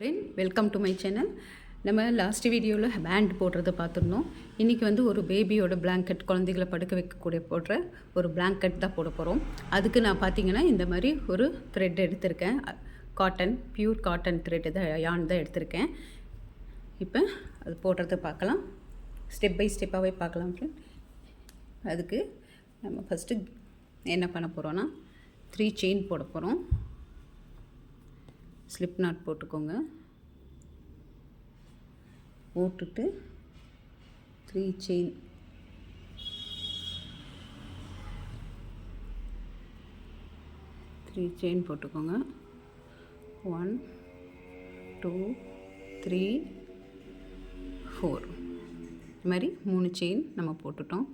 Welcome to my channel. நம்ம last வீடியோவில் pant போடுறத பார்த்துருந்தோம். இன்றைக்கி வந்து ஒரு பேபியோட பிளாங்கெட், குழந்தைகளை படுக்க வைக்கக்கூடிய போடுற ஒரு பிளாங்கெட் தான் போட போகிறோம். அதுக்கு நான் பார்த்தீங்கன்னா இந்த மாதிரி ஒரு த்ரெட் எடுத்திருக்கேன். காட்டன், பியூர் காட்டன் த்ரெட் தான், யான் தான் எடுத்திருக்கேன். இப்போ அது போடுறத பார்க்கலாம். ஸ்டெப் பை ஸ்டெப்பாகவே பார்க்கலாம் ஃப்ரெண்ட். அதுக்கு நம்ம ஃபஸ்ட்டு என்ன பண்ண போகிறோன்னா 3 செயின் போட போகிறோம். ஸ்லிப் நாட் போட்டுக்கோங்க. போட்டுட்டு 3 செயின், போட்டுக்கோங்க. 1 2 3 4 இது மாதிரி 3 செயின் நம்ம போட்டுட்டோம்.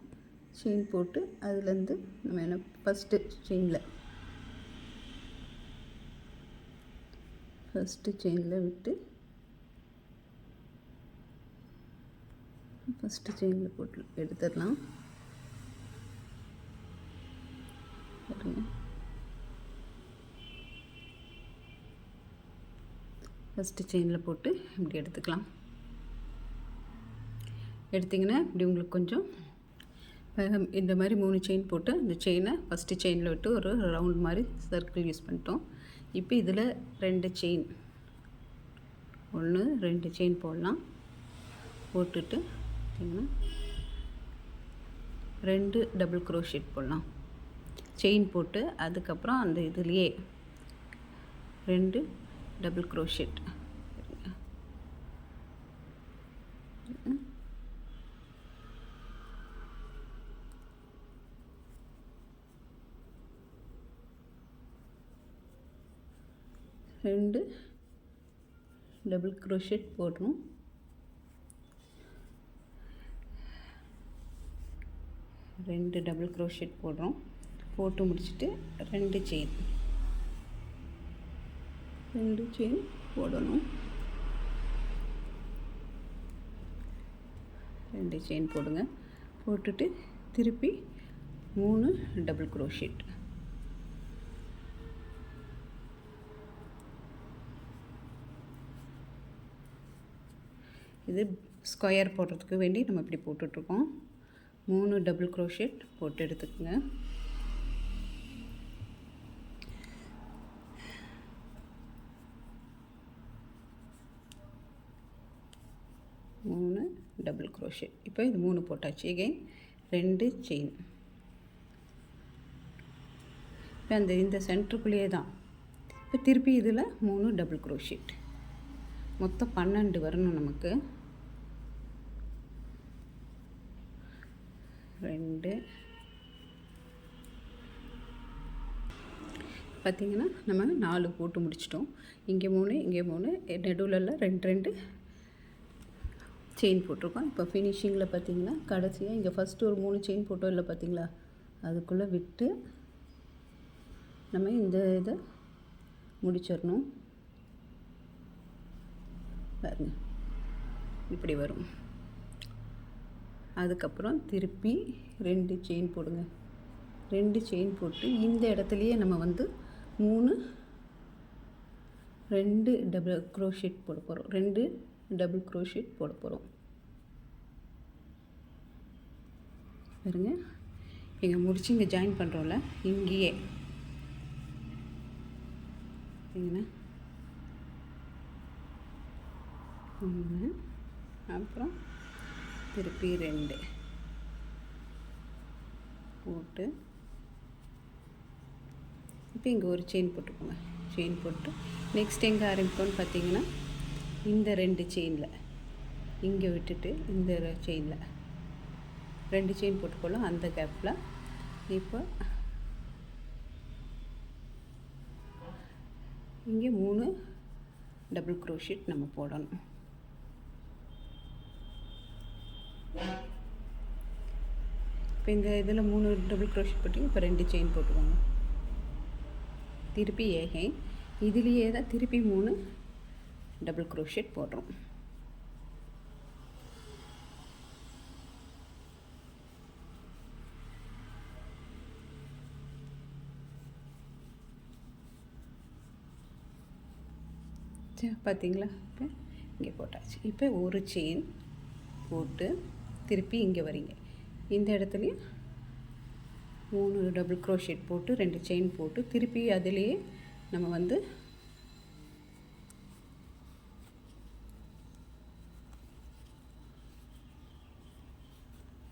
செயின் போட்டு அதுலேருந்து நம்ம என்ன ஃபஸ்ட்டு செயினில் விட்டு ஃபஸ்ட்டு செயினில் போட்டு எடுத்துடலாம். ஃபஸ்ட்டு செயினில் போட்டு இப்படி எடுத்துக்கலாம். எடுத்திங்கன்னா இப்படி உங்களுக்கு கொஞ்சம் இந்த மாதிரி 3 செயின் போட்டு அந்த செயினை ஃபஸ்ட்டு செயினில் விட்டு ஒரு ரவுண்ட் மாதிரி சர்க்கிள் யூஸ் பண்ணிட்டோம். இப்போ இதில் 2 செயின், 1 2 செயின் போடலாம். போட்டுட்டு 2 டபுள் க்ரோஷெட் போடலாம். செயின் போட்டு அதுக்கப்புறம் அந்த இதுலேயே 2 டபுள் க்ரோஷெட். ரெண்டு டபுள் க்ரோஷெட் போடுறோம். போட்டு முடிச்சுட்டு 2 செயின் போடணும். 2 செயின் போடுங்க. போட்டுட்டு திருப்பி 3 டபுள் க்ரோஷெட். இது ஸ்கொயர் போடுறதுக்கு வேண்டி நம்ம இப்படி போட்டுட்ருக்கோம். 3 டபுள் க்ரோஷெட் போட்டு எடுத்துக்கோங்க. Double crochet. இப்போ இது 3 போட்டாச்சு. Again 2 chain. இப்போ இந்த சென்டருக்குள்ளேயே தான். இப்போ திருப்பி இதில் 3 டபுள் க்ரோஷெட். மொத்தம் 12 வரணும் நமக்கு. 2 பார்த்திங்கன்னா நம்ம 4 போட்டு முடிச்சிட்டோம். இங்கே 3 நடுவில் 2 செயின் போட்டிருக்கோம். இப்போ ஃபினிஷிங்கில் பார்த்திங்கன்னா கடைசியாக இங்கே ஃபஸ்ட்டு ஒரு 3 செயின் போட்டோம் இல்லை பார்த்திங்களா, அதுக்குள்ளே விட்டு நம்ம இந்த இதை முடிச்சிடணும். பாருங்க இப்படி வரும். அதுக்கப்புறம் திருப்பி 2 செயின் போடுங்க. 2 செயின் போட்டு இந்த இடத்துலையே நம்ம வந்து 2 டபுள் க்ரோஷெட் போட போகிறோம். 2 டபுள் க்ரோஷெட் போட போகிறோம். பாருங்க, இங்கே முடிச்சு இங்கே ஜாயின் பண்ணுறோம்ல, இங்கேயே பார்த்தீங்கன்னா 1, அப்புறம் திருப்பி 2 போட்டு இப்போ இங்கே ஒரு செயின் போட்டுக்கோங்க. செயின் போட்டு நெக்ஸ்ட் எங்கே ஆரம்பிப்போம்னு பார்த்தீங்கன்னா இந்த 2 செயினில் இங்கே விட்டுட்டு இந்த செயினில் 2 செயின் போட்டுக்கொள்ளும். அந்த கேப்பில் இப்போ இங்கே 3 டபுள் க்ரோஷெட் நம்ம போடணும். இப்போ இந்த இதில் 3 டபுள் க்ரோஷெட் போட்டு இப்போ 2 செயின் போட்டுக்கோங்க. திருப்பி ஏகை இதுலேயே தான் திருப்பி 3 டபுள் க்ரோஷெட் போடுறோம். போட்டாச்சா பார்த்தீங்களா? இப்போ இங்கே போட்டாச்சு. இப்போ ஒரு செயின் போட்டு திருப்பி இங்கே வரீங்க. இந்த இடத்துலையும் 3 டபுள் க்ரோஷெட் போட்டு 2 செயின் போட்டு திருப்பி அதிலேயே நம்ம வந்து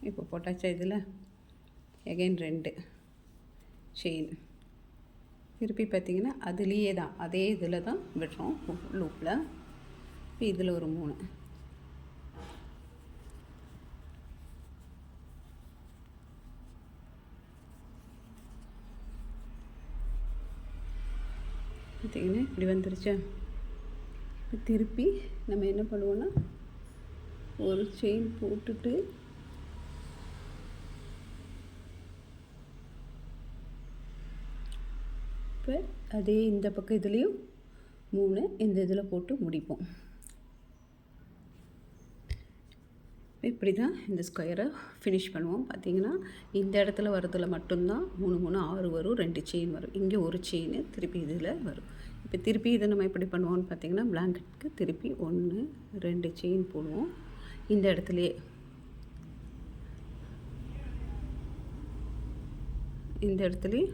இப்போ போட்டாச்சா. இதில் எகைன் 2 செயின் திருப்பி பார்த்திங்கன்னா அதுலேயே தான் அதே இதில் தான் விடுறோம் லூப்பில். இப்போ இதில் ஒரு 3 பார்த்திங்கன்னா இப்படி வந்துருச்சா. இப்போ திருப்பி நம்ம என்ன பண்ணுவோன்னா ஒரு செயின் போட்டுட்டு இப்போ அதே இந்த பக்கம் இதுலேயும் 3 இந்த இதில் போட்டு முடிப்போம். இப்படி தான் இந்த ஸ்கொயரை ஃபினிஷ் பண்ணுவோம். பார்த்திங்கன்னா இந்த இடத்துல வரதில் மட்டும்தான் 3 3 6 வரும், 2 செயின் வரும். இங்கே ஒரு செயின் திருப்பி இதில் வரும். இப்போ திருப்பி இதை நம்ம எப்படி பண்ணுவோம்னு பார்த்திங்கன்னா பிளாங்கெட்டுக்கு திருப்பி 1 2 செயின் போடுவோம். இந்த இடத்துலையே இந்த இடத்துலையே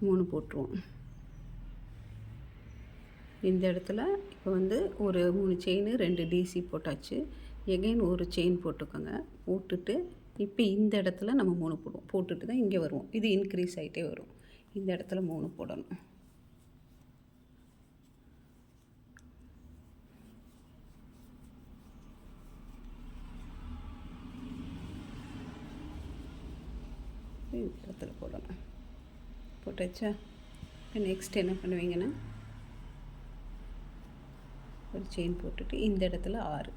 3 போட்டுருவோம். இந்த இடத்துல இப்போ வந்து ஒரு 3 செயின் 2 டிசி போட்டாச்சு. எகைன் ஒரு செயின் போட்டுக்கோங்க. போட்டுட்டு இப்போ இந்த இடத்துல நம்ம 3 போடுவோம். போட்டுட்டு தான் இங்கே வருவோம். இது இன்க்ரீஸ் ஆகிட்டே வரும். இந்த இடத்துல 3 போடணும். இந்த இடத்துல போடணும். போட்டாச்சா. இப்போ நெக்ஸ்ட் என்ன பண்ணுவீங்கன்னா ஒரு செயின் போட்டுட்டு இந்த இடத்துல 6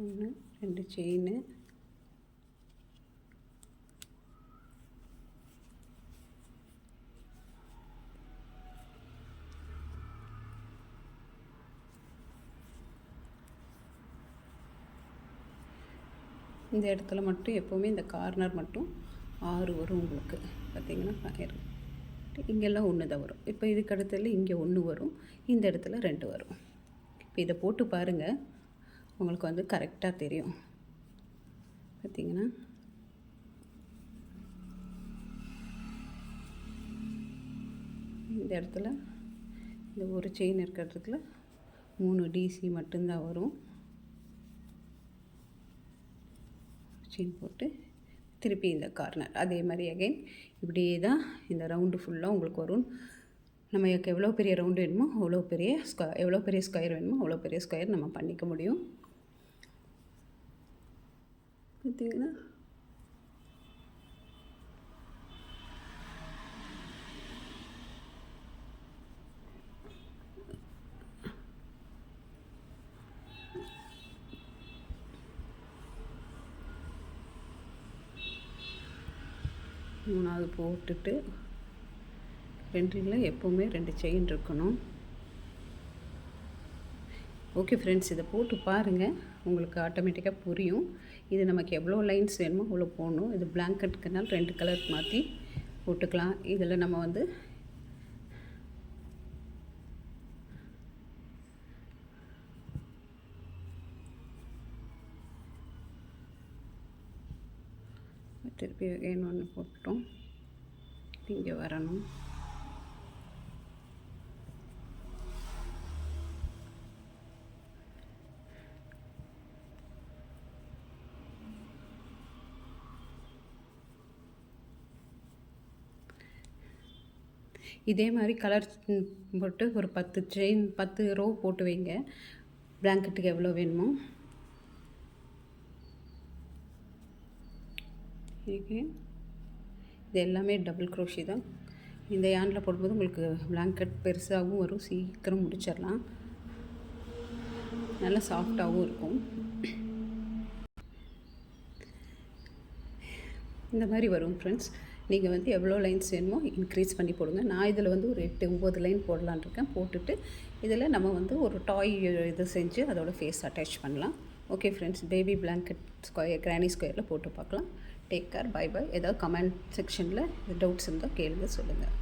1 2 செயின் இந்த இடத்துல மட்டும் எப்போவுமே இந்த கார்னர் மட்டும் 6 வரும் உங்களுக்கு. பார்த்திங்கன்னா இங்கெல்லாம் 1 தான் வரும். இப்போ இதுக்கு அடுத்ததில் இங்கே 1 வரும், இந்த இடத்துல 2 வரும். இப்போ இதை போட்டு பாருங்கள், உங்களுக்கு வந்து கரெக்டாக தெரியும். பார்த்திங்கன்னா இந்த இடத்துல இந்த ஒரு செயின் இருக்கிறதுக்குள்ள 3 டிசி மட்டும்தான் வரும். செயின் போட்டு திருப்பி இந்த கார்னர் அதே மாதிரி அகைன் இப்படியே தான் இந்த ரவுண்டு ஃபுல்லாக உங்களுக்கு வரும். நமக்கு எவ்வளோ பெரிய ரவுண்டு வேணுமோ அவ்வளோ பெரிய எவ்வளோ பெரிய ஸ்கொயர் வேணுமோ அவ்வளோ பெரிய ஸ்கொயர் நம்ம பண்ணிக்க முடியும். பார்த்தீங்கன்னா மூணாவது போட்டுட்டு 2 எப்போவுமே 2 செயின் இருக்கணும். ஓகே ஃப்ரெண்ட்ஸ், இதை போட்டு பாருங்கள், உங்களுக்கு ஆட்டோமேட்டிக்காக புரியும். இது நமக்கு எவ்வளோ லைன்ஸ் வேணுமோ அவ்வளோ போடணும். இது பிளாங்கெட்டுக்குனால 2 கலர் மாற்றி போட்டுக்கலாம். இதில் நம்ம வந்து திருப்பி அகைன் 1 போட்டோம். இங்கே வரணும். இதே மாதிரி கலர் போட்டு ஒரு 10 செயின் 10 ரோ போட்டு வைங்க. பிளாங்கெட்டுக்கு எவ்வளோ வேணுமோ. இது எல்லாமே டபுள் க்ரோஷி தான். இந்த யானில் போடும்போது உங்களுக்கு பிளாங்கெட் பெருசாகவும் வரும், சீக்கிரம் முடிச்சிடலாம், நல்லா சாஃப்டாகவும் இருக்கும். இந்த மாதிரி வரும் ஃப்ரெண்ட்ஸ். நீங்கள் வந்து எவ்வளோ லைன்ஸ் வேணுமோ இன்க்ரீஸ் பண்ணி போடுங்க. நான் இதில் வந்து ஒரு 8 9 லைன் போடலான்னு இருக்கேன். போட்டுட்டு இதில் நம்ம வந்து ஒரு டாய் இது செஞ்சு அதோட ஃபேஸ் அட்டாச் பண்ணலாம். Okay friends, baby blanket square granny ஸ்கொயரில் போட்டு பார்க்கலாம். Take care, bye bye. ஏதாவது கமெண்ட் செக்ஷனில் டவுட்ஸ் இருந்தால் கேளுங்க, சொல்லுங்கள்.